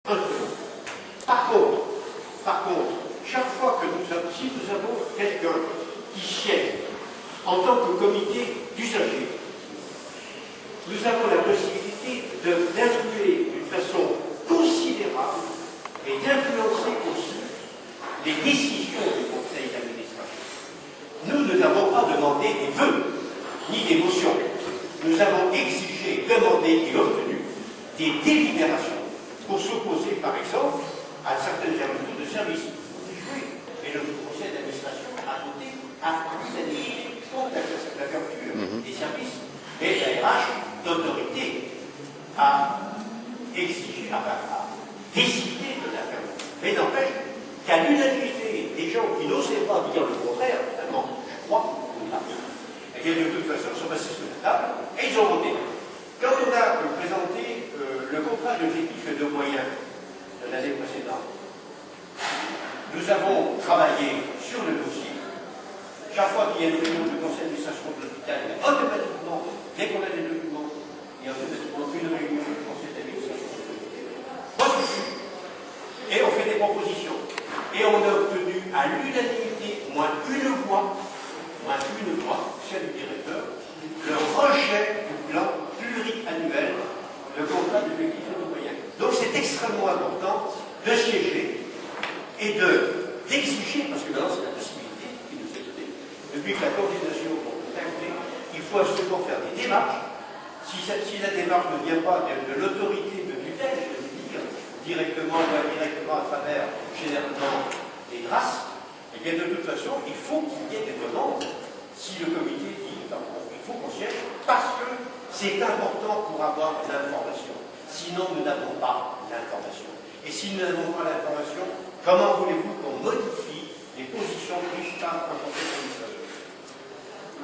Par contre, chaque fois que si nous avons quelqu'un qui siège en tant que comité d'usagers, nous avons la possibilité d'influer d'une façon considérable et d'influencer aussi les décisions du conseil d'administration. Nous n'avons pas demandé des vœux, ni des motions. Nous avons exigé, demandé et obtenu des délibérations pour s'opposer, par exemple, à certaines fermetures de services. Et le conseil d'administration a voté à l'unanimité contre la fermeture des services. Et la RH, d'autorité, a exigé, a décidé de la fermeture. Mais n'empêche qu'à l'unanimité des gens qui n'osaient pas dire le contraire, finalement, je crois, et bien de toute façon, ils sont passés sur la table et ils ont voté. Quand on a présenté le contrat d'objectifs et de moyens de l'année précédente, nous avons travaillé sur le dossier. Chaque fois qu'il y a une réunion du conseil d'administration de l'hôpital, automatiquement, dès qu'on a des documents, il y a automatiquement une réunion du conseil d'administration de l'hôpital. Et on fait des propositions. Et on a obtenu à l'unanimité, moins une voix, celle du directeur, le rejet du plan pluriannuel de contrat d'objectifs et de moyens. Donc c'est extrêmement important de siéger et d'exiger, parce que maintenant c'est la possibilité qui nous est donnée, depuis que la coordination est arrivée, il faut absolument faire des démarches. Si la démarche ne vient pas de l'autorité de tutelle, je veux dire, directement ou indirectement à travers généralement des grâces, et bien de toute façon, il faut qu'il y ait des demandes. Si le comité dit il faut qu'on siège, parce que c'est important pour avoir l'information. Sinon, nous n'avons pas l'information. Et si nous n'avons pas l'information, comment voulez-vous qu'on modifie les positions prises par un conseil d'administration?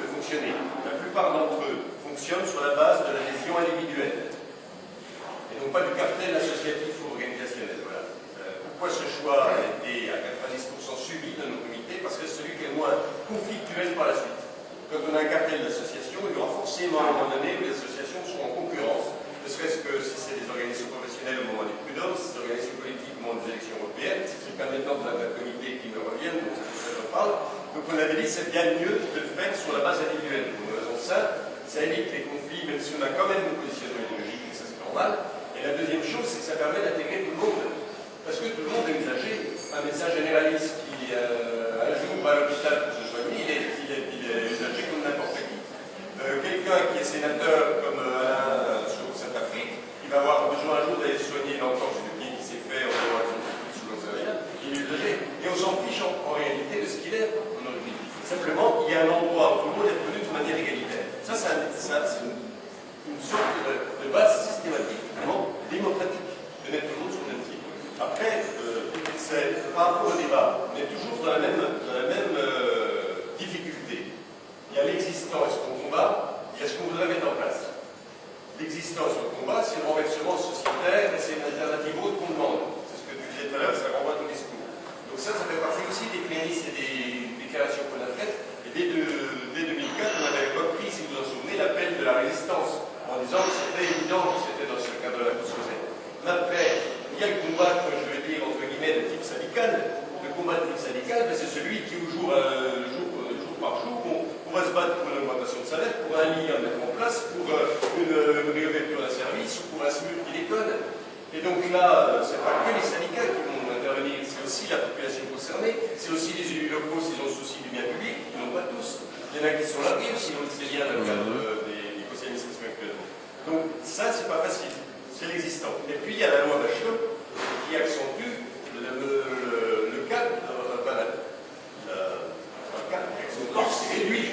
Le fonctionner. La plupart d'entre eux fonctionnent sur la base de l'adhésion individuelle et non pas du cartel associatif ou organisationnel. Voilà. Pourquoi ce choix a été à 90% suivi de nos comités? Parce que c'est celui qui est le moins conflictuel par la suite. Quand on a un cartel d'associations, il y aura forcément à un moment donné où les associations seront en concurrence, ne serait-ce que si c'est des organisations professionnelles au moment des prud'hommes, si c'est des organisations politiques au moment des élections européennes. C'est quand même maintenant de la comité qui me reviennent, donc ça me parle. Donc on avait dit que c'est bien mieux de le faire sur la base individuelle. Pour une raison simple, ça évite les conflits, même si on a quand même une positionnement idéologique, et ça c'est normal. Et la deuxième chose, c'est que ça permet d'intégrer tout le monde. Parce que tout le monde est usagé. Un médecin généraliste qui un jour va à l'hôpital pour se soigner, il est usagé comme n'importe qui. Quelqu'un qui est sénateur comme Alain sur Saint-Afrique, il va avoir besoin un jour d'aller soigner l'entorse du pied qui s'est fait en dehors de son rien, il est usagé. Et on s'en fiche en réalité de ce qu'il est en origine. Simplement, il y a un endroit où tout le monde est reconnu de manière égalitaire. Ça c'est une sorte de base systématique, vraiment démocratique, de mettre tout le monde sur le même pied. Après, c'est par rapport au débat, mais toujours dans la même difficulté. Il y a l'existant et ce qu'on combat, il y a ce qu'on voudrait mettre en place. L'existant et ce qu'on combat, c'est le renversement sociétaire et c'est une alternative haute qu'on demande. C'est ce que tu disais tout à l'heure, ça renvoie à ton discours. Donc ça fait partie aussi des prémices et des déclarations qu'on a faites. Et dès 2004, on avait repris, si vous vous en souvenez, l'appel de la résistance, en disant que c'était évident que c'était dans ce cadre de la cause sociale. Mais après, il y a le combat, je veux dire, entre guillemets, de type syndical. Le combat de type syndical, c'est celui qui, jour par jour, on va se battre pour une augmentation de salaire, pour un lit à mettre en place, pour une réouverture d'un service, ou pour un SMUR qui déconne. Et donc là, c'est pas que les syndicats qui vont intervenir, c'est aussi la population concernée, c'est aussi les élus locaux s'ils ont le souci du bien public, ils n'ont pas tous. Il y en a qui sont là, mais aussi c'est bien dans le cadre des conseils d'administration actuellement. Donc ça, c'est pas facile. C'est l'existant. Et puis il y a la loi Bachelot qui accentue le cadre, qui réduit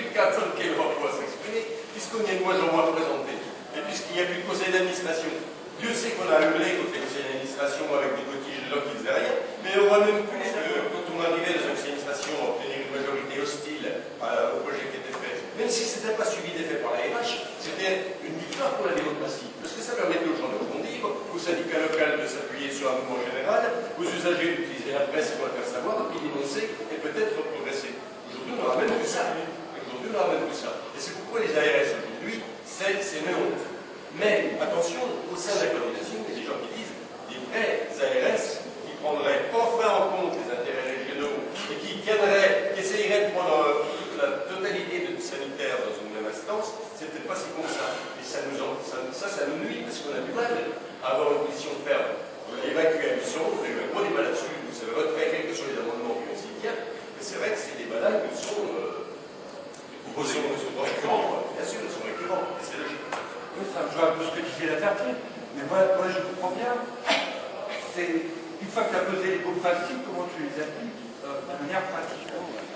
le cadre dans lequel on va pouvoir s'exprimer, puisqu'on y a de moins en moins représenté. Et puisqu'il n'y a plus de conseil d'administration, Dieu sait qu'on a hurlé contre les conseils d'administration avec des cotiges de gens qui disaient rien, mais on voit même plus que quand on arrivait dans une conseil d'administration à obtenir une majorité hostile au projet qui était fait, même si ce n'était pas suivi d'effet par la RH, c'était une victoire pour la démocratie. Parce que ça permettait aux gens de rebondir, aux syndicats locaux de s'appuyer sur un mouvement général, aux usagers d'utiliser la presse pour la faire savoir, puis dénoncer et peut-être progresser. Aujourd'hui, on n'aura même plus ça. Et c'est pourquoi les ARS aujourd'hui, c'est une honte. Mais attention, au sein de la coordination, il y a des gens qui disent des des vrais ARS qui prendraient enfin en compte les intérêts régionaux et qui essayeraient de prendre la totalité de sanitaire dans une même instance, c'est peut-être pas si con que ça. Et ça nous nuit parce qu'on a du mal à avoir une position ferme. On a évacué à Luçon, on a eu un gros débat là-dessus, vous savez, retrait quelque chose des amendements qui ont s'y tient, mais c'est vrai que ces débats-là, ils sont récurrents, bien sûr, ils sont récurrents, et c'est logique. Oui, ça rejoint un peu ce que disait la Fertier. Mais moi, je comprends bien. C'est une fois que tu as posé les beaux principes, comment tu les appliques de manière pratique.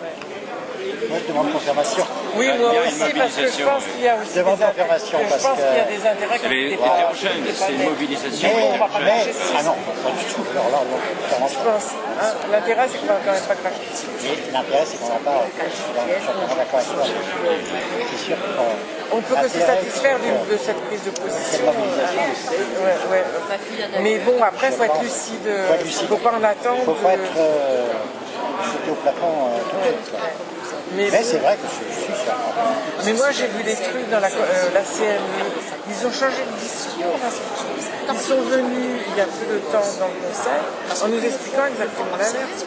Moi, je demande confirmation. Oui, moi aussi, parce que je pense qu'il y a aussi Je demande confirmation je pense qu'il y a des intérêts qui Mais n'étaient pas. c'est une mobilisation. Ah non, pas du tout. Alors là, non, clairement Je pas. pense. Hein, l'intérêt, c'est qu'on va quand même pas cracher. Mais l'intérêt, c'est qu'on n'a pas. Je suis d'accord avec toi. C'est sûr On ne peut que se satisfaire de cette prise de position. Ouais. Mais bon, après, il faut être lucide. Il ne faut pas en attendre. Il ne faut pas être sauté au plafond tout de suite. Mais c'est vrai que je suis sûr. Mais moi, j'ai vu des trucs dans la CNE. Ils ont changé de discours. Ils sont venus il y a peu de temps dans le conseil en nous expliquant exactement l'inverse.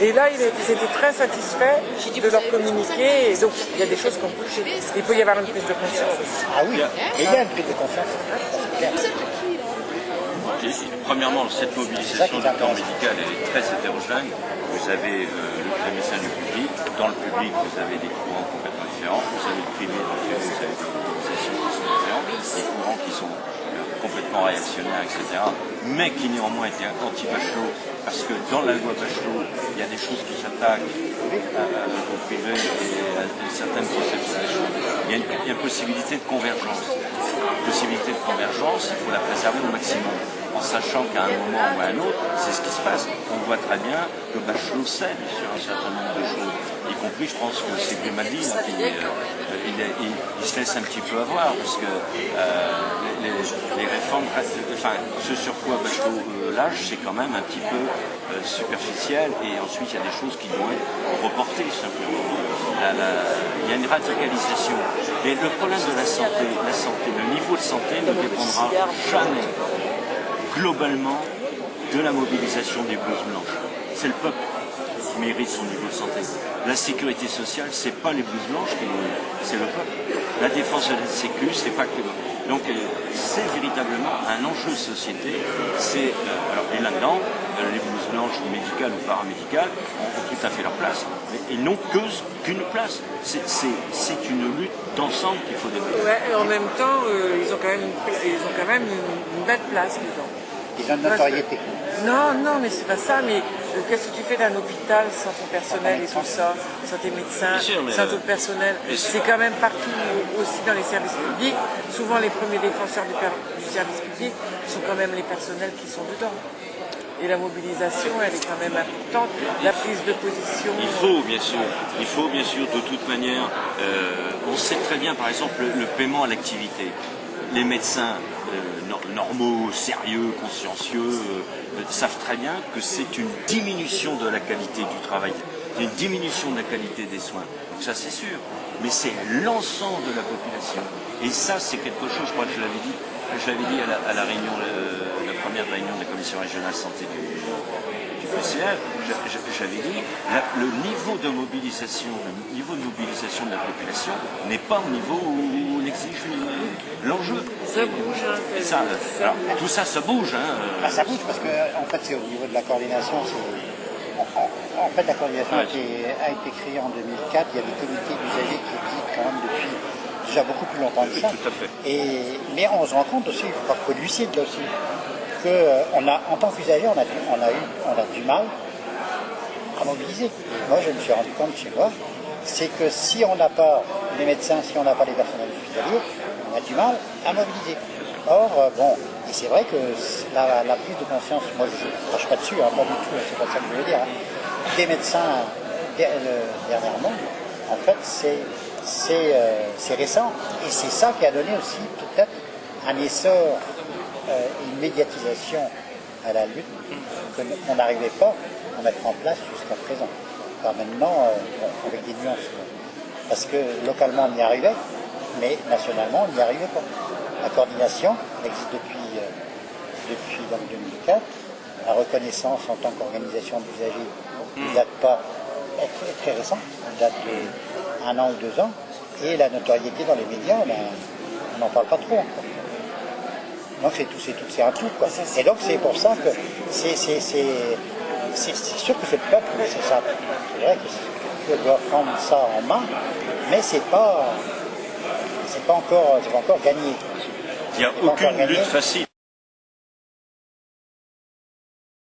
Et là, ils étaient très satisfaits de leur communiqué. Et donc, il y a des choses qui ont bougé. Il peut y avoir une prise de conscience aussi. Ah oui, et il y a une prise de confiance. Premièrement, cette mobilisation du corps médical elle est très hétérogène. Vous avez les médecins du public. Dans le public, vous avez des courants complètement différents. Vous avez le privé, dans le privé, vous avez des organisations qui sont différentes. Des courants qui sont complètement réactionnaires, etc. Mais qui néanmoins étaient anti-Bachelot. Parce que dans la loi Bachelot, il y a des choses qui s'attaquent au privé et à certaines conceptions des choses. Il y a une possibilité de convergence. Possibilité de convergence, il faut la préserver au maximum. En sachant qu'à un moment ou à un autre, c'est ce qui se passe. On voit très bien que Bachelot cède sur un certain nombre de choses. Y compris, je pense que c'est Grimaldi là, il se laisse un petit peu avoir, parce que les réformes, enfin, ce sur quoi Bachelot lâche, c'est quand même un petit peu superficiel, et ensuite il y a des choses qui doivent être reportées simplement. Il y a une radicalisation. Et le problème de la santé, le niveau de santé ne dépendra jamais globalement de la mobilisation des blouses blanches. C'est le peuple qui mérite son niveau de santé. La sécurité sociale, c'est pas les blouses blanches, c'est le peuple. La défense de la sécu, c'est pas que... Donc c'est véritablement un enjeu de société. Et là-dedans, les blouses blanches médicales ou paramédicales ont tout à fait leur place. Mais ils n'ont qu'une place. C'est une lutte d'ensemble qu'il faut développer. Ouais, et en même temps, ils ont quand même une belle place dedans. Ils ont une notoriété. Non, mais c'est pas ça. Mais qu'est-ce que tu fais d'un hôpital sans ton personnel et tout ça, sans tes médecins, sans tout le personnel? C'est quand même partout, aussi dans les services publics. Souvent, les premiers défenseurs du service public sont quand même les personnels qui sont dedans. Et la mobilisation, elle est quand même importante. La prise de position. Il faut bien sûr, de toute manière, on sait très bien, par exemple, le paiement à l'activité. Les médecins normaux, sérieux, consciencieux, savent très bien que c'est une diminution de la qualité du travail, une diminution de la qualité des soins. Donc ça, c'est sûr. Mais c'est l'ensemble de la population. Et ça, c'est quelque chose, je crois que je l'avais dit à la réunion, la première réunion de la commission régionale santé du PCF, j'avais dit, le niveau de mobilisation de la population n'est pas au niveau où on exige l'enjeu. Ça bouge, hein. Alors, tout ça, ça bouge. Ça bouge parce que, en fait, c'est au niveau de la coordination. En fait, la coordination a été créée en 2004. Il y a des comités d'usagers qui existent quand même depuis déjà beaucoup plus longtemps que ça. Tout à fait. Mais on se rend compte aussi, il faut être lucide là aussi, qu'en tant qu'usager, on a du mal à mobiliser. Moi, je me suis rendu compte chez moi, c'est que si on n'a pas les médecins, si on n'a pas les personnels hospitaliers, on a du mal à mobiliser. Or, et c'est vrai que la prise de conscience, moi je ne crache pas dessus, pas du tout, c'est pas ça que je veux dire, des médecins dernièrement, en fait, c'est récent. Et c'est ça qui a donné aussi peut-être un essor, une médiatisation à la lutte qu'on n'arrivait pas à mettre en place jusqu'à présent. Alors maintenant, avec des nuances. Parce que localement, on y arrivait, mais nationalement, on n'y arrivait pas. La coordination existe depuis depuis donc, 2004. La reconnaissance en tant qu'organisation d'usagers ne date pas, est très récente, elle date de 1 an ou 2 ans. Et la notoriété dans les médias, on n'en parle pas trop encore. Donc c'est un tout, quoi. Et donc c'est pour ça que c'est sûr que c'est le peuple, c'est ça. C'est vrai que doit prendre ça en main, mais c'est pas encore gagné. Il n'y a aucune lutte facile.